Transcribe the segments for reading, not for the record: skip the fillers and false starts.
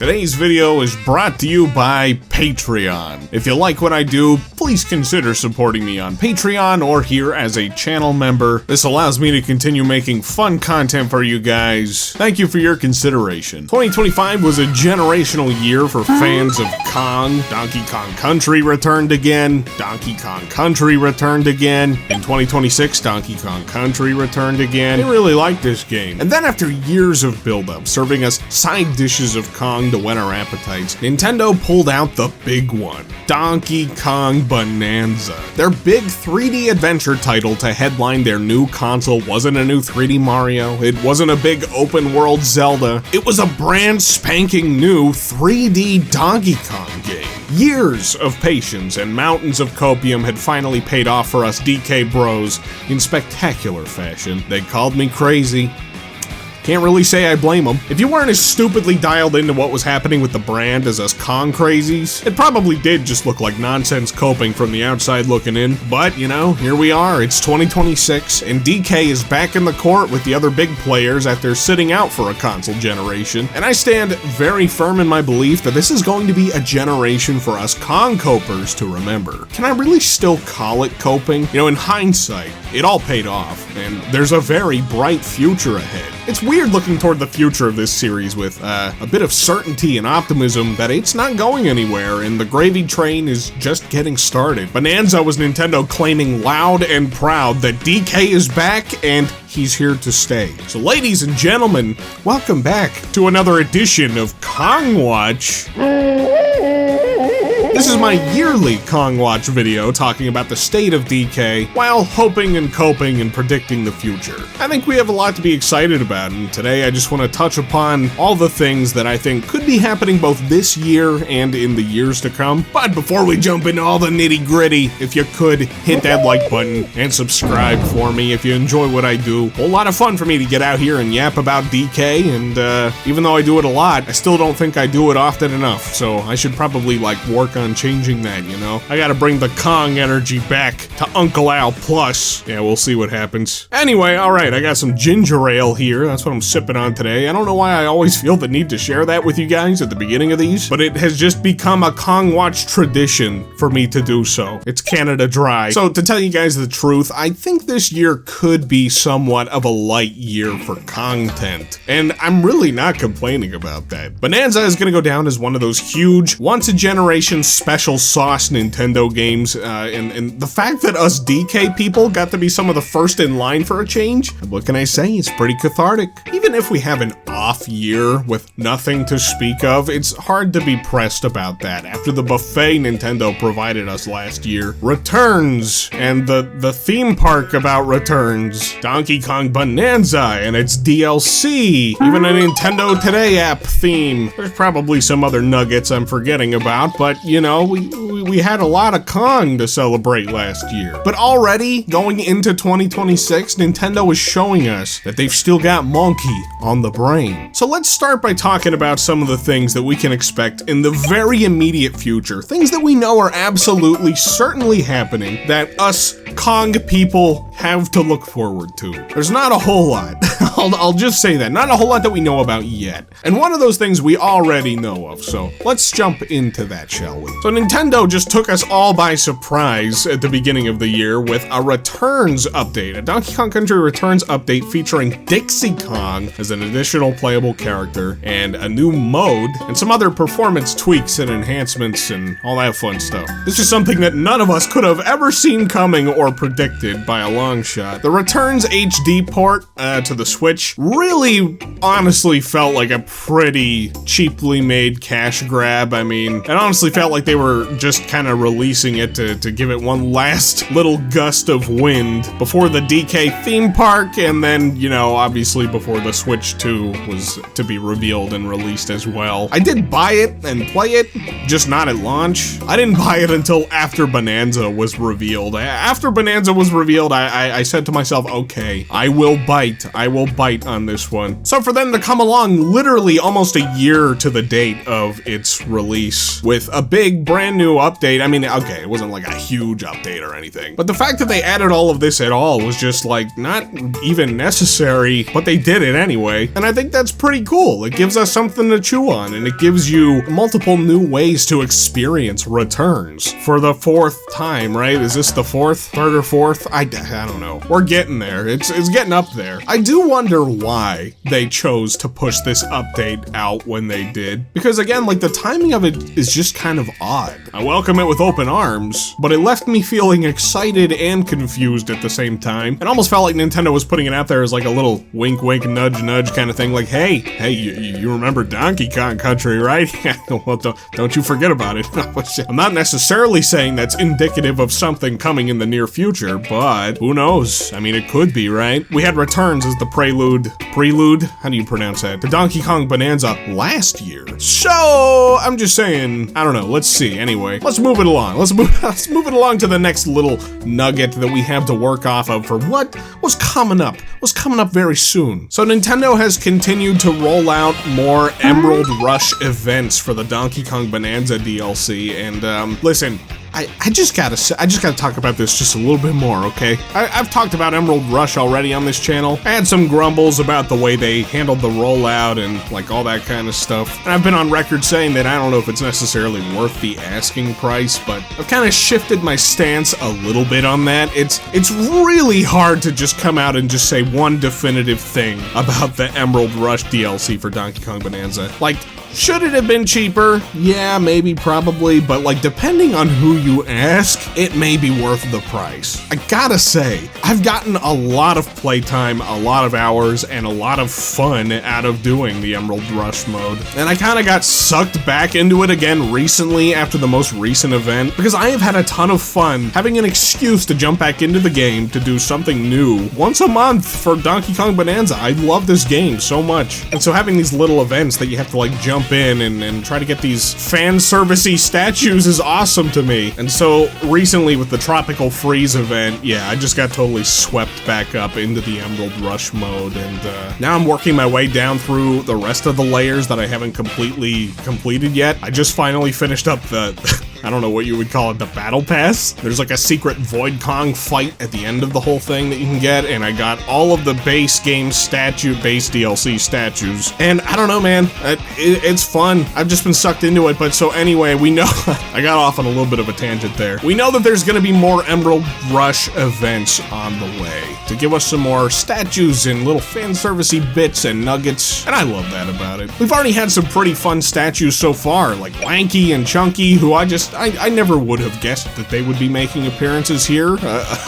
Today's video is brought to you by Patreon. If you like what I do, please consider supporting me on Patreon or here as a channel member. This allows me to continue making fun content for you guys. Thank you for your consideration. 2025 was a generational year for fans of Kong. Donkey Kong Country returned again. Donkey Kong Country returned again. In 2026, Donkey Kong Country returned again. I really like this game. And then after years of build-up, serving us side dishes of Kong to whet our appetites, Nintendo pulled out the big one, Donkey Kong Bonanza. Their big 3D adventure title to headline their new console wasn't a new 3D Mario, it wasn't a big open world Zelda, it was a brand spanking new 3D Donkey Kong game. Years of patience and mountains of copium had finally paid off for us DK bros in spectacular fashion. They called me crazy. Can't really say I blame them. If you weren't as stupidly dialed into what was happening with the brand as us Kong crazies, it probably did just look like nonsense coping from the outside looking in. But, you know, here we are, it's 2026, and DK is back in the court with the other big players after sitting out for a console generation, and I stand very firm in my belief that this is going to be a generation for us Kong copers to remember. Can I really still call it coping? You know, in hindsight, it all paid off, and there's a very bright future ahead. It's weird looking toward the future of this series with a bit of certainty and optimism that it's not going anywhere and the gravy train is just getting started. Bonanza was Nintendo claiming loud and proud that DK is back and he's here to stay. So ladies and gentlemen, welcome back to another edition of Kong Watch. This is my yearly Kong Watch video talking about the state of DK while hoping and coping and predicting the future. I think we have a lot to be excited about, and today I just want to touch upon all the things that I think could be happening both this year and in the years to come. But before we jump into all the nitty gritty, if you could hit that like button and subscribe for me if you enjoy what I do. A whole lot of fun for me to get out here and yap about DK, and even though I do it a lot, I still don't think I do it often enough, so I should probably like work on changing that, you know? I gotta bring the Kong energy back to Uncle Al Plus. Yeah, we'll see what happens. Anyway, alright, I got some ginger ale here. That's what I'm sipping on today. I don't know why I always feel the need to share that with you guys at the beginning of these, but it has just become a Kong Watch tradition for me to do so. It's Canada Dry. So to tell you guys the truth, I think this year could be somewhat of a light year for content, and I'm really not complaining about that. Bonanza is gonna go down as one of those huge, once-a-generation special sauce Nintendo games, and the fact that us DK people got to be some of the first in line for a change, what can I say, it's pretty cathartic. Even if we have an off year with nothing to speak of, it's hard to be pressed about that after the buffet Nintendo provided us last year returns, and the theme park about returns, Donkey Kong Bonanza and its DLC, even a Nintendo Today app theme. There's probably some other nuggets I'm forgetting about, but you know, we had a lot of Kong to celebrate last year. But already, going into 2026, Nintendo is showing us that they've still got Monkey on the brain. So let's start by talking about some of the things that we can expect in the very immediate future. Things that we know are absolutely certainly happening that us Kong people have to look forward to. There's not a whole lot. I'll just say that. Not a whole lot that we know about yet. And one of those things we already know of, so let's jump into that, shall we? So Nintendo just took us all by surprise at the beginning of the year with a Returns update, a Donkey Kong Country Returns update featuring Dixie Kong as an additional playable character, and a new mode, and some other performance tweaks and enhancements and all that fun stuff. This is something that none of us could have ever seen coming or predicted by a long shot. The Returns HD port to the Switch really honestly felt like a pretty cheaply made cash grab. I mean, it honestly felt like they were just kind of releasing it to give it one last little gust of wind before the DK theme park, and then, you know, obviously before the Switch 2 was to be revealed and released as well. I did buy it and play it, just not at launch. I didn't buy it until after Bonanza was revealed. After Bonanza was revealed, I said to myself, okay, I will bite bite on this one. So for them to come along literally almost a year to the date of its release with a big brand new update, I mean, okay, it wasn't like a huge update or anything, but the fact that they added all of this at all was just like not even necessary, but they did it anyway, and I think that's pretty cool. It gives us something to chew on, and it gives you multiple new ways to experience returns for the 4th time, right? Is this the 4th, 3rd or 4th? I don't know. We're getting there. It's getting up there. I do wonder why they chose to push this update out when they did, because again, like the timing of it is just kind of odd. I welcome it with open arms, but it left me feeling excited and confused at the same time. It almost felt like Nintendo was putting it out there as like a little wink, wink, nudge, nudge kind of thing. Like, hey, you remember Donkey Kong Country, right? Well, don't you forget about it. I'm not necessarily saying that's indicative of something coming in the near future, but who knows? I mean, it could be, right? We had Returns as the prelude, how do you pronounce that? The Donkey Kong Bonanza last year. So, I'm just saying, I don't know, let's see. Anyway, let's move it along. Let's move it along to the next little nugget that we have to work off of for what was coming up very soon. So Nintendo has continued to roll out more Emerald Rush events for the Donkey Kong Bonanza DLC, and listen, I just gotta talk about this just a little bit more, okay? I've talked about Emerald Rush already on this channel. I had some grumbles about the way they handled the rollout and like all that kind of stuff. And I've been on record saying that I don't know if it's necessarily worth the asking price, but I've kind of shifted my stance a little bit on that. It's really hard to just come out and just say one definitive thing about the Emerald Rush DLC for Donkey Kong Bonanza. Like, should it have been cheaper? Yeah, maybe, probably, but like depending on who you ask, it may be worth the price. I gotta say, I've gotten a lot of playtime, a lot of hours, and a lot of fun out of doing the Emerald Rush mode. And I kinda got sucked back into it again recently after the most recent event, because I have had a ton of fun having an excuse to jump back into the game to do something new once a month for Donkey Kong Bonanza. I love this game so much. And so having these little events that you have to like jump in and try to get these fan servicey statues is awesome to me. And so recently with the Tropical Freeze event, yeah, I just got totally swept back up into the Emerald Rush mode, and now I'm working my way down through the rest of the layers that I haven't completely completed yet. I just finally finished up the I don't know what you would call it, the battle pass. There's like a secret Void Kong fight at the end of the whole thing that you can get, and I got all of the base game base DLC statues. And I don't know, man, it's fun. I've just been sucked into it, but so anyway, we know, I got off on a little bit of a tangent there. We know that there's gonna be more Emerald Rush events on the way to give us some more statues and little fan servicey bits and nuggets, and I love that about it. We've already had some pretty fun statues so far, like Lanky and Chunky, who I never would have guessed that they would be making appearances here,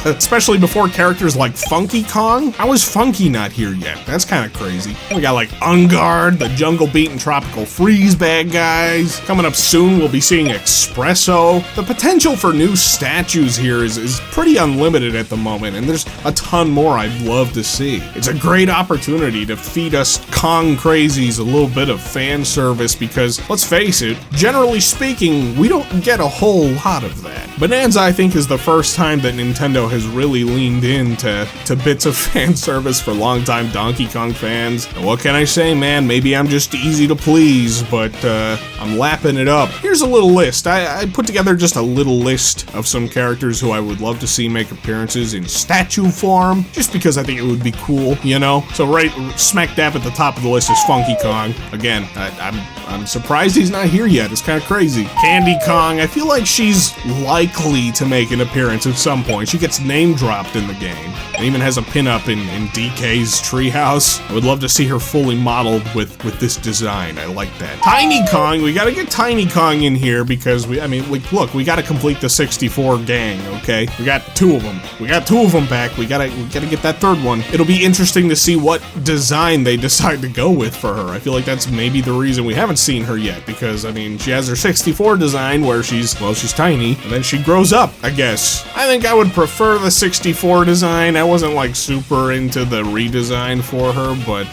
especially before characters like Funky Kong. How is Funky not here yet? That's kind of crazy. We got like Ungard, the Jungle Beat and Tropical Freeze bad guys. Coming up soon, we'll be seeing Espresso. The potential for new statues here is pretty unlimited at the moment, and there's a ton more I'd love to see. It's a great opportunity to feed us Kong crazies a little bit of fan service, because let's face it, generally speaking, we don't get a whole lot of that. Bonanza, I think, is the first time that Nintendo has really leaned into bits of fan service for longtime Donkey Kong fans. And what can I say, man? Maybe I'm just easy to please, but I'm lapping it up. Here's a little list. I put together just a little list of some characters who I would love to see make appearances in statue form, just because I think it would be cool, you know? So right smack dab at the top of the list is Funky Kong. Again, I'm surprised he's not here yet. It's kind of crazy. Candy Kong, I feel like she's likely to make an appearance at some point. She gets name dropped in the game, and even has a pinup in DK's treehouse. I would love to see her fully modeled with this design. I like that. Tiny Kong, we gotta get Tiny Kong in here because look, we gotta complete the 64 gang, okay? We got two of them. We got two of them back. We gotta get that third one. It'll be interesting to see what design they decide to go with for her. I feel like that's maybe the reason we haven't seen her yet, because I mean, she has her 64 design where she's tiny, and then she grows up, I guess. I think I would prefer the 64 design. I wasn't like super into the redesign for her, but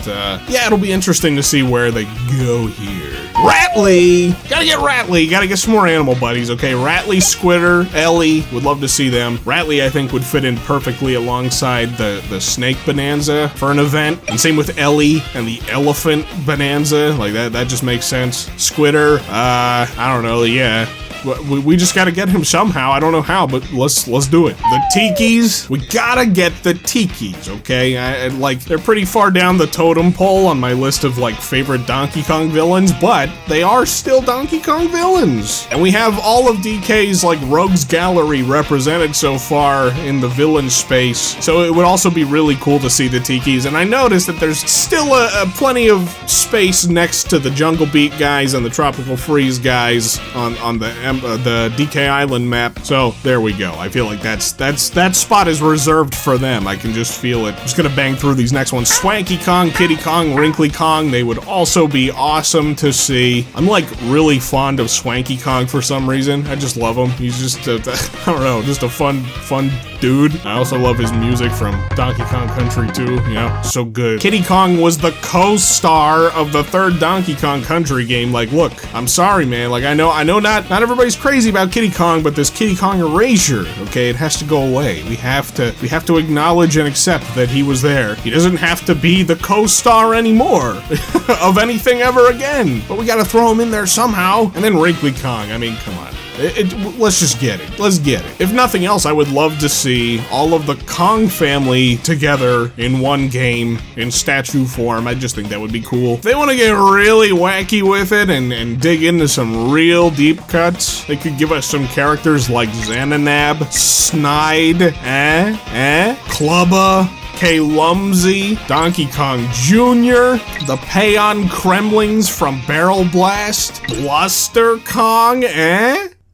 yeah, it'll be interesting to see where they go here. Rattly! Gotta get Rattly, gotta get some more animal buddies, okay? Rattly, Squitter, Ellie, would love to see them. Rattly, I think, would fit in perfectly alongside the Snake Bonanza for an event. And same with Ellie and the Elephant Bonanza, like that just makes sense. Squitter, I don't know, yeah. We just gotta get him somehow. I don't know how, but let's do it. The Tikis, we gotta get the Tikis, okay? Like, they're pretty far down the totem pole on my list of, like, favorite Donkey Kong villains, but they are still Donkey Kong villains. And we have all of DK's, like, rogues gallery represented so far in the villain space, so it would also be really cool to see the Tikis. And I noticed that there's still plenty of space next to the Jungle Beat guys and the Tropical Freeze guys on the DK Island map, so there we go. I feel like that spot is reserved for them. I can just feel it. I'm just gonna bang through these next ones. Swanky Kong, Kitty Kong, Wrinkly Kong, they would also be awesome to see. I'm like really fond of Swanky Kong for some reason. I just love him. He's just I don't know, just a fun dude. I also love his music from Donkey Kong Country 2, you know, so good. Kitty Kong was the co-star of the third Donkey Kong Country game. Like, look, I'm sorry, man. Like, I know not everybody's crazy about Kitty Kong, but this Kitty Kong erasure, okay, it has to go away. We have to acknowledge and accept that he was there. He doesn't have to be the co-star anymore of anything ever again, but we gotta throw him in there somehow. And then Wrinkly Kong, I mean, come on. Let's just get it. Let's get it. If nothing else, I would love to see all of the Kong family together in one game in statue form. I just think that would be cool. If they want to get really wacky with it and dig into some real deep cuts, they could give us some characters like Xananab, Snide, Clubba, K-Lumsy, Donkey Kong Jr., the Payon Kremlings from Barrel Blast, Bluster Kong,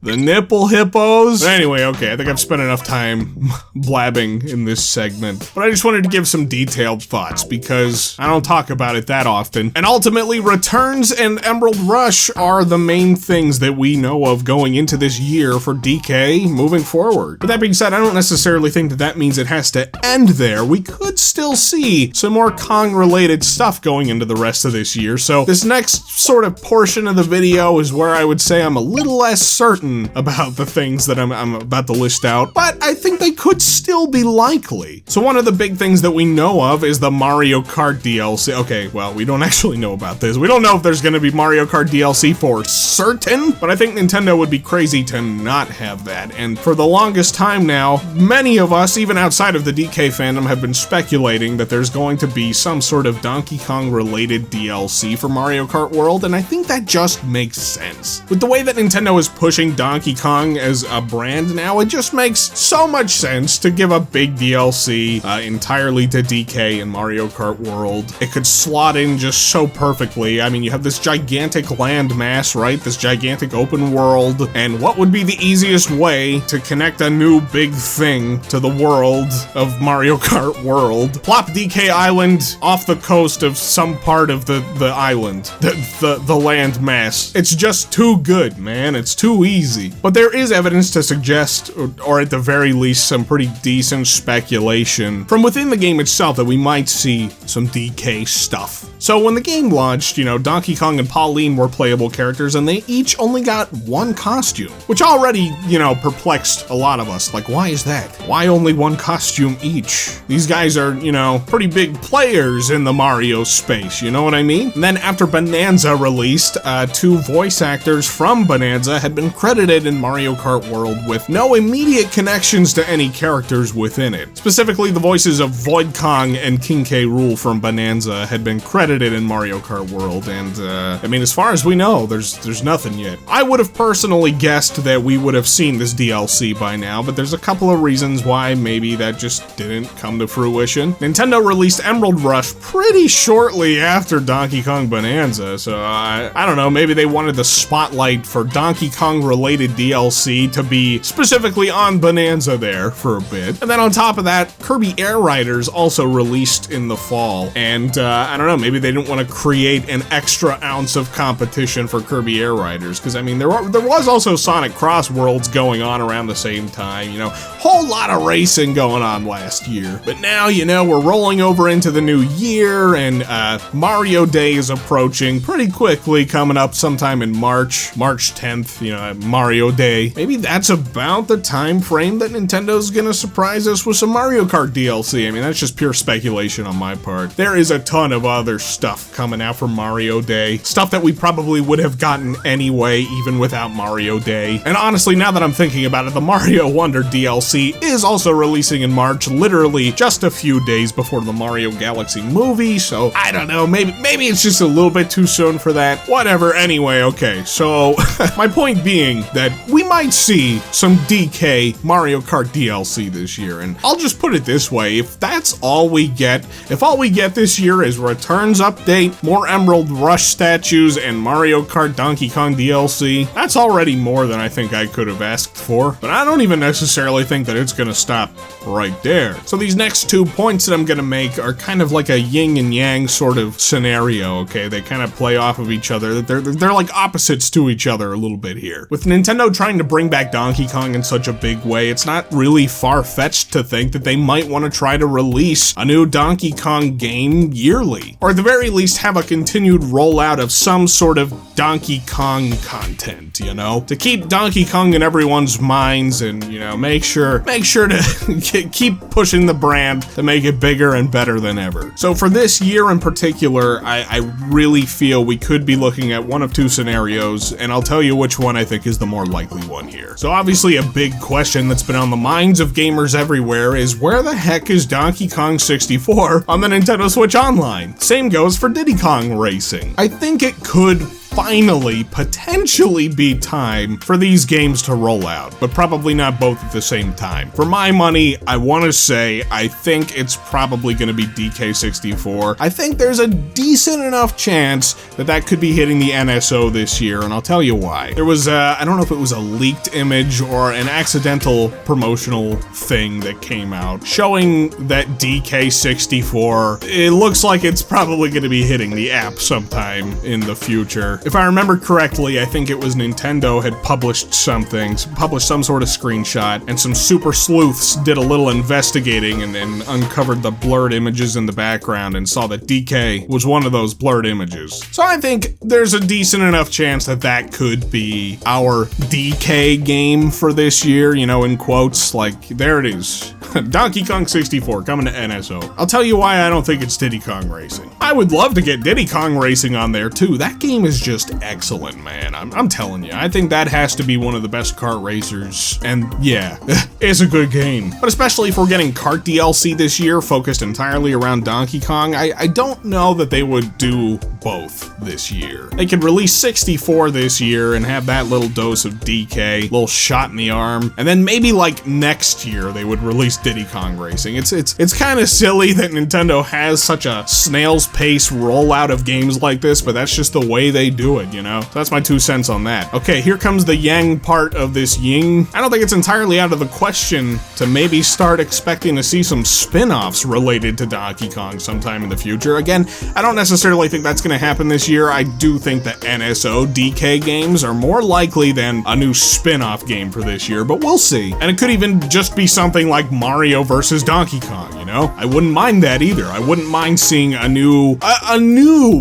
the Nipple Hippos. Anyway, okay, I think I've spent enough time blabbing in this segment, but I just wanted to give some detailed thoughts because I don't talk about it that often. And ultimately, Returns and Emerald Rush are the main things that we know of going into this year for DK moving forward. But that being said, I don't necessarily think that means it has to end there. We could still see some more Kong-related stuff going into the rest of this year, so this next sort of portion of the video is where I would say I'm a little less certain about the things that I'm about to list out, but I think they could still be likely. So one of the big things that we know of is the Mario Kart DLC. Okay, well, we don't actually know about this. We don't know if there's gonna be Mario Kart DLC for certain, but I think Nintendo would be crazy to not have that. And for the longest time now, many of us, even outside of the DK fandom, have been speculating that there's going to be some sort of Donkey Kong related DLC for Mario Kart World, and I think that just makes sense. With the way that Nintendo is pushing Donkey Kong as a brand now, it just makes so much sense to give a big DLC entirely to DK and Mario Kart World. It could slot in just so perfectly. I mean, you have this gigantic land mass, right? This gigantic open world, and what would be the easiest way to connect a new big thing to the world of Mario Kart World? Plop DK Island off the coast of some part of the island, the land mass. It's just too good, man. It's too easy. But there is evidence to suggest, or at the very least, some pretty decent speculation from within the game itself that we might see some DK stuff. So when the game launched, you know, Donkey Kong and Pauline were playable characters, and they each only got one costume, which already, you know, perplexed a lot of us. Like, why is that? Why only one costume each? These guys are, you know, pretty big players in the Mario space, you know what I mean? And then after Bonanza released, 2 voice actors from Bonanza had been credited in Mario Kart World with no immediate connections to any characters within it. Specifically, the voices of Void Kong and King K. Rool from Bonanza had been credited in Mario Kart World, and I mean, as far as we know, there's nothing yet. I would have personally guessed that we would have seen this DLC by now, but there's a couple of reasons why maybe that just didn't come to fruition. Nintendo released Emerald Rush pretty shortly after Donkey Kong Bonanza, so I don't know, maybe they wanted the spotlight for Donkey Kong related related DLC to be specifically on Bonanza there for a bit. And then on top of that, Kirby Air Riders also released in the fall. And I don't know, maybe they didn't want to create an extra ounce of competition for Kirby Air Riders, because I mean, there was also Sonic Cross Worlds going on around the same time, you know, whole lot of racing going on last year. But now, you know, we're rolling over into the new year, and Mario Day is approaching pretty quickly, coming up sometime in March 10th, you know, Mario Day. Maybe that's about the time frame that Nintendo's gonna surprise us with some Mario Kart DLC. I mean, that's just pure speculation on my part. There is a ton of other stuff coming out for Mario Day, stuff that we probably would have gotten anyway, even without Mario Day. And honestly, now that I'm thinking about it, the Mario Wonder DLC is also releasing in March, literally just a few days before the Mario Galaxy movie, so I don't know, maybe it's just a little bit too soon for that. Whatever, anyway, okay, so my point being that we might see some DK Mario Kart DLC this year, and I'll just put it this way, if that's all we get, if all we get this year is Returns Update, more Emerald Rush statues, and Mario Kart Donkey Kong DLC, that's already more than I think I could have asked for, but I don't even necessarily think that it's gonna stop right there. So these next 2 points that I'm gonna make are kind of like a yin and yang sort of scenario, okay? They kind of play off of each other. They're like opposites to each other a little bit here. With Nintendo trying to bring back Donkey Kong in such a big way, it's not really far-fetched to think that they might want to try to release a new Donkey Kong game yearly, or at the very least have a continued rollout of some sort of Donkey Kong content, you know, to keep Donkey Kong in everyone's minds, and you know, make sure to keep pushing the brand to make it bigger and better than ever. So for this year in particular, I really feel we could be looking at one of two scenarios, and I'll tell you which one I think is the more likely one here. So obviously a big question that's been on the minds of gamers everywhere is, where the heck is Donkey Kong 64 on the Nintendo Switch Online? Same goes for Diddy Kong Racing. I think it could finally, potentially be time for these games to roll out, but probably not both at the same time. For my money, I want to say I think it's probably going to be DK64. I think there's a decent enough chance that that could be hitting the NSO this year, and I'll tell you why. There was I don't know if it was a leaked image or an accidental promotional thing that came out showing that DK64, it looks like it's probably going to be hitting the app sometime in the future. If I remember correctly, I think it was Nintendo had published some sort of screenshot, and some super sleuths did a little investigating and then uncovered the blurred images in the background and saw that DK was one of those blurred images. So I think there's a decent enough chance that that could be our DK game for this year, you know, in quotes, like, there it is. Donkey Kong 64 coming to NSO. I'll tell you why I don't think it's Diddy Kong Racing. I would love to get Diddy Kong Racing on there too. That game is just excellent, man. I'm telling you, I think that has to be one of the best kart racers, and yeah, it's a good game. But especially if we're getting kart DLC this year focused entirely around Donkey Kong, I don't know that they would do both this year. They could release 64 this year and have that little dose of DK, little shot in the arm, and then maybe like next year they would release Diddy Kong Racing. It's kind of silly that Nintendo has such a snail's pace rollout of games like this, but that's just the way they do it, you know? So that's my 2 cents on that. Okay, here comes the yang part of this yin. I don't think it's entirely out of the question to maybe start expecting to see some spin-offs related to Donkey Kong sometime in the future. Again, I don't necessarily think that's gonna happen this year. I do think that NSO DK games are more likely than a new spin-off game for this year, but we'll see. And it could even just be something like Mario versus Donkey Kong, you know? I wouldn't mind that either. I wouldn't mind seeing a new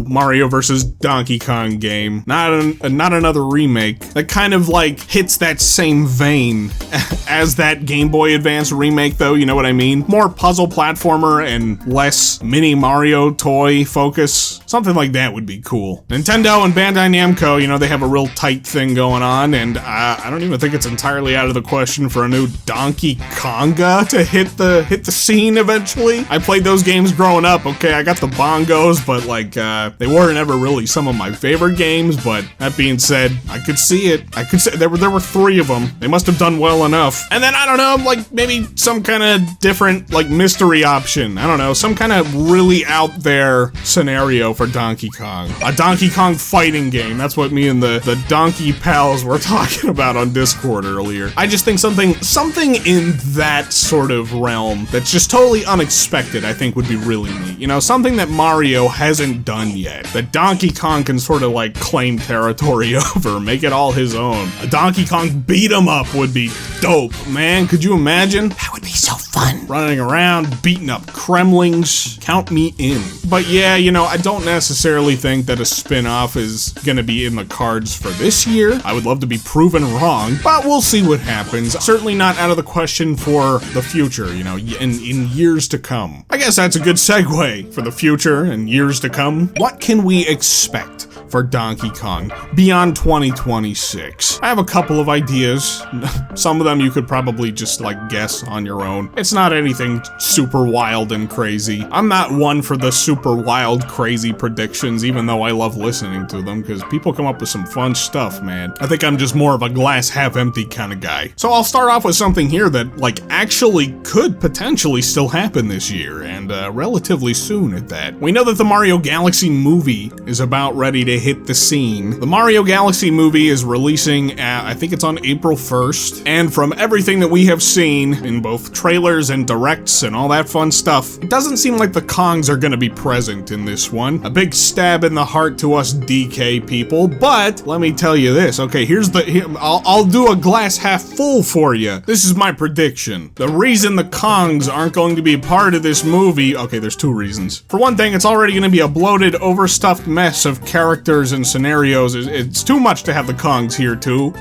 Mario versus Donkey Kong game, not another remake that kind of like hits that same vein as that Game Boy Advance remake, though, you know what I mean? More puzzle platformer and less mini Mario toy focus. Something like that would be cool. Nintendo and Bandai Namco, you know, they have a real tight thing going on, and I don't even think it's entirely out of the question for a new Donkey Konga to hit the scene eventually. I played those games growing up, okay? I got the bongos, but like, they weren't ever really some of my favorite games, but that being said, I could see it. I could say there were 3 of them. They must have done well enough. And then, I don't know, like maybe some kind of different like mystery option. I don't know, some kind of really out there scenario for for Donkey Kong. A Donkey Kong fighting game. That's what me and the donkey pals were talking about on Discord earlier. I just think something in that sort of realm that's just totally unexpected, I think would be really neat. You know, something that Mario hasn't done yet, that Donkey Kong can sort of like claim territory over, make it all his own. A Donkey Kong beat 'em up would be dope, man. Could you imagine? That would be so fun. Running around, beating up Kremlings. Count me in. But yeah, you know, I don't necessarily think that a spin-off is gonna be in the cards for this year. I would love to be proven wrong, but we'll see what happens. Certainly not out of the question for the future, you know, in years to come. I guess that's a good segue for the future and years to come. What can we expect for Donkey Kong beyond 2026? I have a couple of ideas. Some of them you could probably just like guess on your own. It's not anything super wild and crazy. I'm not one for the super wild, crazy predictions, even though I love listening to them, because people come up with some fun stuff, man. I think I'm just more of a glass half empty kind of guy. So I'll start off with something here that like actually could potentially still happen this year, and relatively soon at that. We know that the Mario Galaxy movie is about ready to hit the scene. The Mario Galaxy movie is releasing I think it's on April 1st, and from everything that we have seen in both trailers and directs and all that fun stuff, it doesn't seem like the Kongs are gonna be present in this one. A big stab in the heart to us DK people, but let me tell you this. Okay, I'll do a glass half full for you. This is my prediction. The reason the Kongs aren't going to be part of this movie, okay, there's two reasons. For one thing, it's already gonna be a bloated, overstuffed mess of characters and scenarios. It's too much to have the Kongs here too.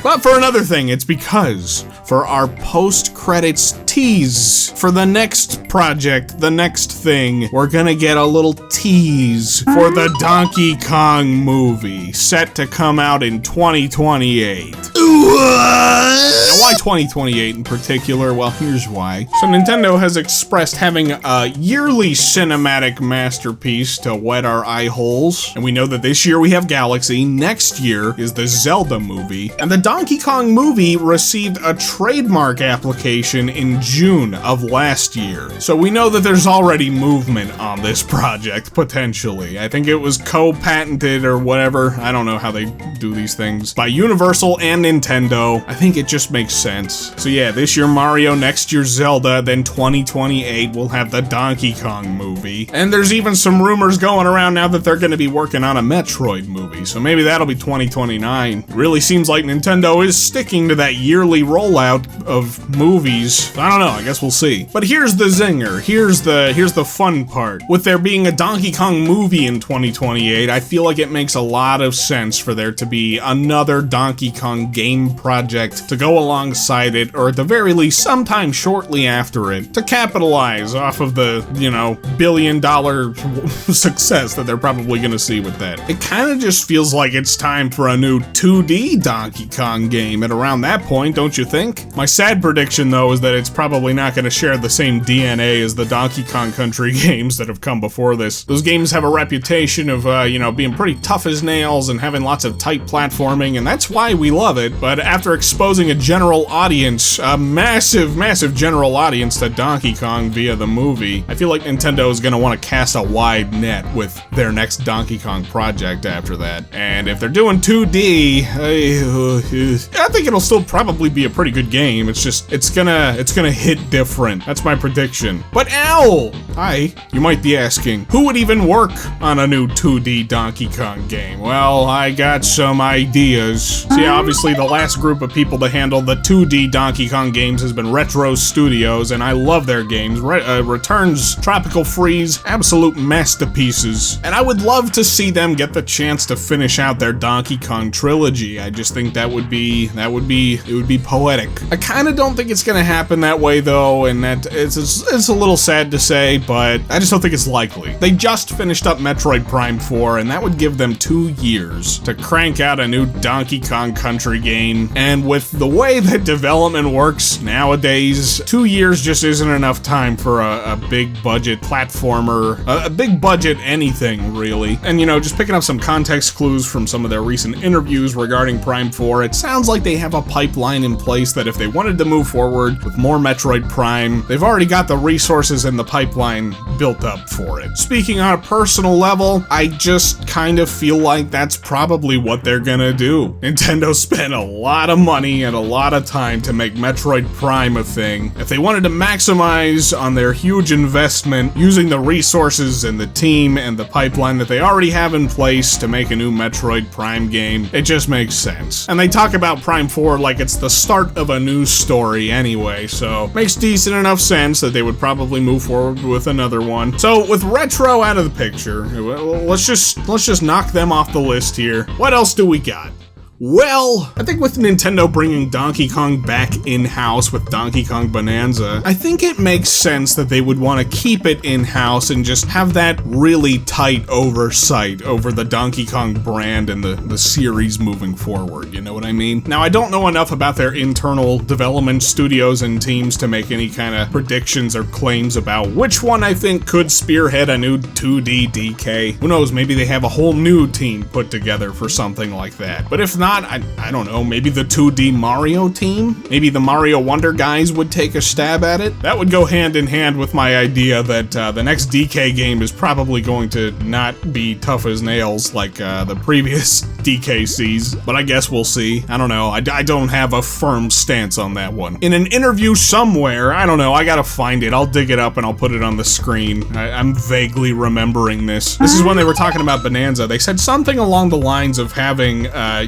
But for another thing, it's because for our post-credits tease for the next project, the next thing, we're gonna get a little tease for the Donkey Kong movie, set to come out in 2028. Now, why 2028 in particular? Well, here's why. So Nintendo has expressed having a yearly cinematic masterpiece to whet our eye holes, and we know that this year we have Galaxy, next year is the Zelda movie, and the Donkey Kong movie received a trademark application in June of last year. So we know that there's already movement on this project, potentially. I think it was co-patented or whatever, I don't know how they do these things, by Universal and Nintendo. I think it just makes sense. So yeah, this year Mario, next year Zelda, then 2028 we'll have the Donkey Kong movie. And there's even some rumors going around now that they're gonna be working on a Metroid movie, so maybe that'll be 2029. Really seems like Nintendo is sticking to that yearly rollout of movies. I don't know, I guess we'll see. But here's the zinger, here's the fun part. With there being a Donkey Kong movie in 2028, I feel like it makes a lot of sense for there to be another Donkey Kong game project to go alongside it, or at the very least sometime shortly after it, to capitalize off of the, you know, billion-dollar success that they're probably gonna see with that. It kind of just feels like it's time for a new 2D Donkey Kong game at around that point, don't you think? My sad prediction, though, is that it's probably not gonna share the same DNA as the Donkey Kong Country games that have come before this. Those games have a reputation of, you know, being pretty tough as nails and having lots of tight platforming, and that's why we love it. But after exposing a general audience, a massive general audience to Donkey Kong via the movie, I feel like Nintendo is gonna want to cast a wide net with their next Donkey Kong project after that. And if they're doing 2D, I think it'll still probably be a pretty good game. It's just, it's gonna hit different. That's my prediction. But Owl! Hi, you might be asking, who would even work on a new 2D Donkey Kong game? Well, I got some ideas. See, obviously the last group of people to handle the 2D Donkey Kong games has been Retro Studios, and I love their games. Returns, Tropical Freeze, absolute masterpieces. And I would love to see them get the chance to finish out their Donkey Kong trilogy. I just think it would be poetic. I kind of don't think it's gonna happen that way though, and that it's a little sad to say, but I just don't think it's likely. They just finished up Metroid Prime 4, and that would give them 2 years to crank out a new Donkey Kong Country game. And with the way that development works nowadays, 2 years just isn't enough time for a big budget platformer, a big budget anything really. And you know, just picking up some context clues from some of their recent interviews regarding Prime 4, it sounds like they have a pipeline in place that that if they wanted to move forward with more Metroid Prime, they've already got the resources and the pipeline built up for it. Speaking on a personal level, I just kind of feel like that's probably what they're gonna do. Nintendo spent a lot of money and a lot of time to make Metroid Prime a thing. If they wanted to maximize on their huge investment using the resources and the team and the pipeline that they already have in place to make a new Metroid Prime game, it just makes sense. And they talk about Prime 4 like it's the start of a new story anyway, so makes decent enough sense that they would probably move forward with another one. So with Retro out of the picture, let's just knock them off the list here. What else do we got? Well, I think with Nintendo bringing Donkey Kong back in-house with Donkey Kong Bonanza, I think it makes sense that they would want to keep it in-house and just have that really tight oversight over the Donkey Kong brand and the series moving forward, you know what I mean? Now, I don't know enough about their internal development studios and teams to make any kind of predictions or claims about which one I think could spearhead a new 2D DK. Who knows, maybe they have a whole new team put together for something like that. But if not, I don't know, maybe the 2D Mario team? Maybe the Mario Wonder guys would take a stab at it? That would go hand in hand with my idea that the next DK game is probably going to not be tough as nails like the previous DKCs, but I guess we'll see. I don't know, I don't have a firm stance on that one. In an interview somewhere, I don't know, I gotta find it, I'll dig it up and I'll put it on the screen. I'm vaguely remembering this. This is when they were talking about Bonanza. They said something along the lines of having,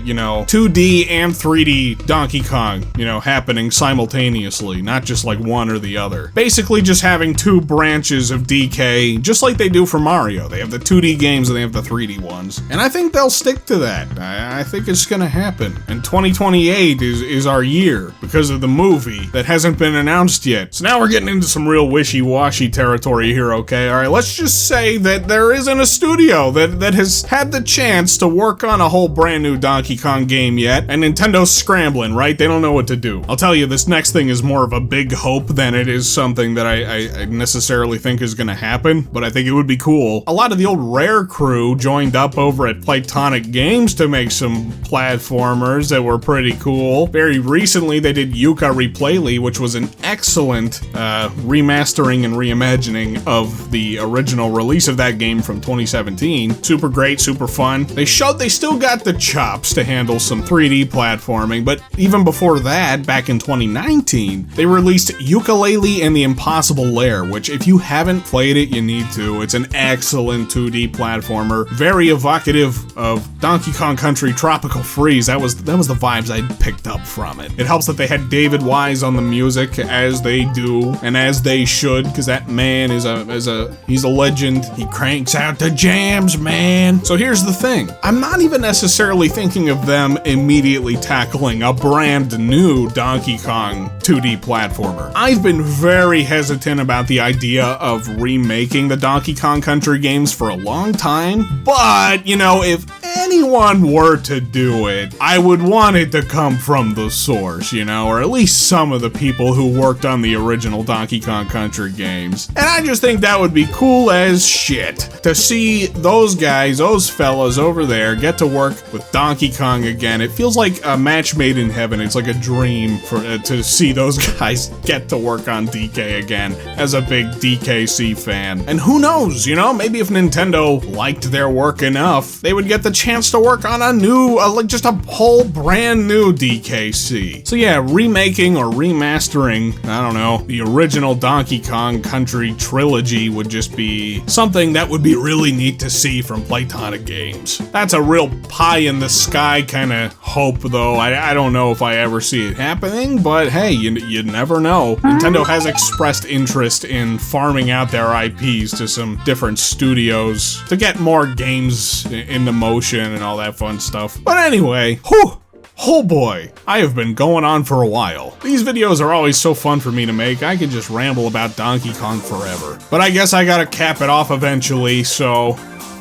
you know, 2D and 3D Donkey Kong, you know, happening simultaneously, not just like one or the other. Basically just having two branches of DK, just like they do for Mario. They have the 2D games and they have the 3D ones. And I think they'll stick to that. I think it's gonna happen. And 2028 is our year because of the movie that hasn't been announced yet. So now we're getting into some real wishy-washy territory here, okay? Alright, let's just say that there isn't a studio that has had the chance to work on a whole brand new Donkey Kong game yet, and Nintendo's scrambling, right? They don't know what to do. I'll tell you, this next thing is more of a big hope than it is something that I necessarily think is gonna happen, but I think it would be cool. A lot of the old Rare crew joined up over at Playtonic Games to make some platformers that were pretty cool. Very recently, they did Yuka Replayly, which was an excellent remastering and reimagining of the original release of that game from 2017. Super great, super fun. They showed they still got the chops to handle some 3D platforming, but even before that, back in 2019, they released Yooka-Laylee and the Impossible Lair, which if you haven't played it, you need to. It's an excellent 2D platformer, very evocative of Donkey Kong Country Tropical Freeze. That was the vibes I picked up from it. It helps that they had David Wise on the music, as they do, and as they should, because that man he's a legend. He cranks out the jams, man. So here's the thing. I'm not even necessarily thinking of them immediately tackling a brand new Donkey Kong 2D platformer. I've been very hesitant about the idea of remaking the Donkey Kong Country games for a long time, but, you know, if anyone were to do it, I would want it to come from the source, you know, or at least some of the people who worked on the original Donkey Kong Country games. And I just think that would be cool as shit to see those guys, those fellas over there get to work with Donkey Kong again. It feels like a match made in heaven. It's like a dream for to see those guys get to work on DK again as a big DKC fan. And who knows, you know, maybe if Nintendo liked their work enough, they would get the chance to work on a new, like just a whole brand new DKC. So yeah, remaking or remastering, I don't know, the original Donkey Kong Country trilogy would just be something that would be really neat to see from Playtonic Games. That's a real pie in the sky kind of hope, though. I don't know if I ever see it happening, but hey, you never know. Nintendo has expressed interest in farming out their IPs to some different studios to get more games into motion and all that fun stuff. But anyway, whew! Oh boy, I have been going on for a while. These videos are always so fun for me to make, I could just ramble about Donkey Kong forever. But I guess I gotta cap it off eventually, so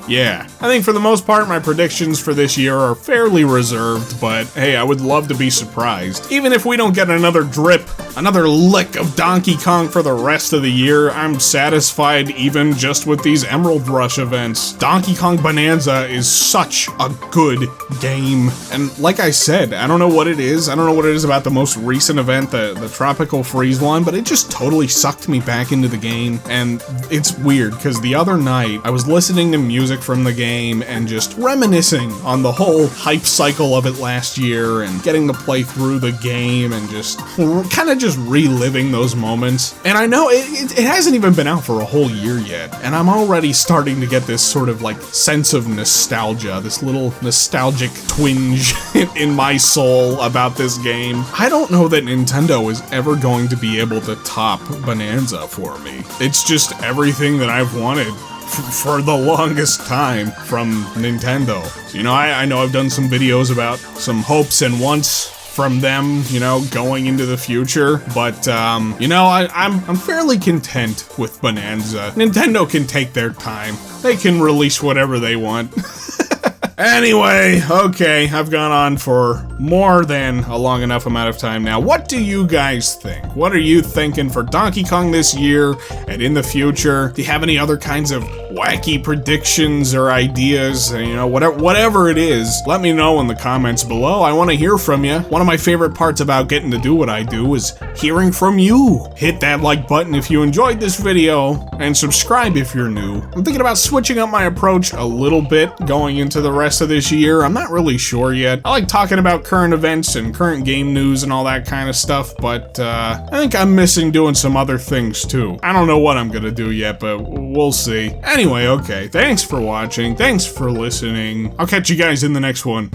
yeah, I think for the most part my predictions for this year are fairly reserved, but hey, I would love to be surprised. Even if we don't get another drip, another lick of Donkey Kong for the rest of the year, I'm satisfied even just with these Emerald Rush events. Donkey Kong Bonanza is such a good game, and like I said, I don't know what it is. I don't know what it is about the most recent event, the Tropical Freeze one, but it just totally sucked me back into the game. And it's weird because the other night I was listening to music from the game and just reminiscing on the whole hype cycle of it last year and getting to play through the game and just kind of just reliving those moments. And I know it hasn't even been out for a whole year yet, and I'm already starting to get this sort of like sense of nostalgia, this little nostalgic twinge in my soul about this game. I don't know that Nintendo is ever going to be able to top Bonanza for me. It's just everything that I've wanted for the longest time from Nintendo. So, you know, I know I've done some videos about some hopes and wants from them, you know, going into the future, but you know, I'm fairly content with Bonanza. Nintendo can take their time. They can release whatever they want. Anyway, okay, I've gone on for more than a long enough amount of time now. What do you guys think? What are you thinking for Donkey Kong this year and in the future? Do you have any other kinds of wacky predictions or ideas? You know, whatever it is, let me know in the comments below. I want to hear from you. One of my favorite parts about getting to do what I do is hearing from you. Hit that like button if you enjoyed this video, and subscribe if you're new. I'm thinking about switching up my approach a little bit going into the rest of this year. I'm not really sure yet. I like talking about current events and current game news and all that kind of stuff, but I think I'm missing doing some other things too. I don't know what I'm gonna do yet, but we'll see. Anyway, okay, thanks for watching, thanks for listening. I'll catch you guys in the next one.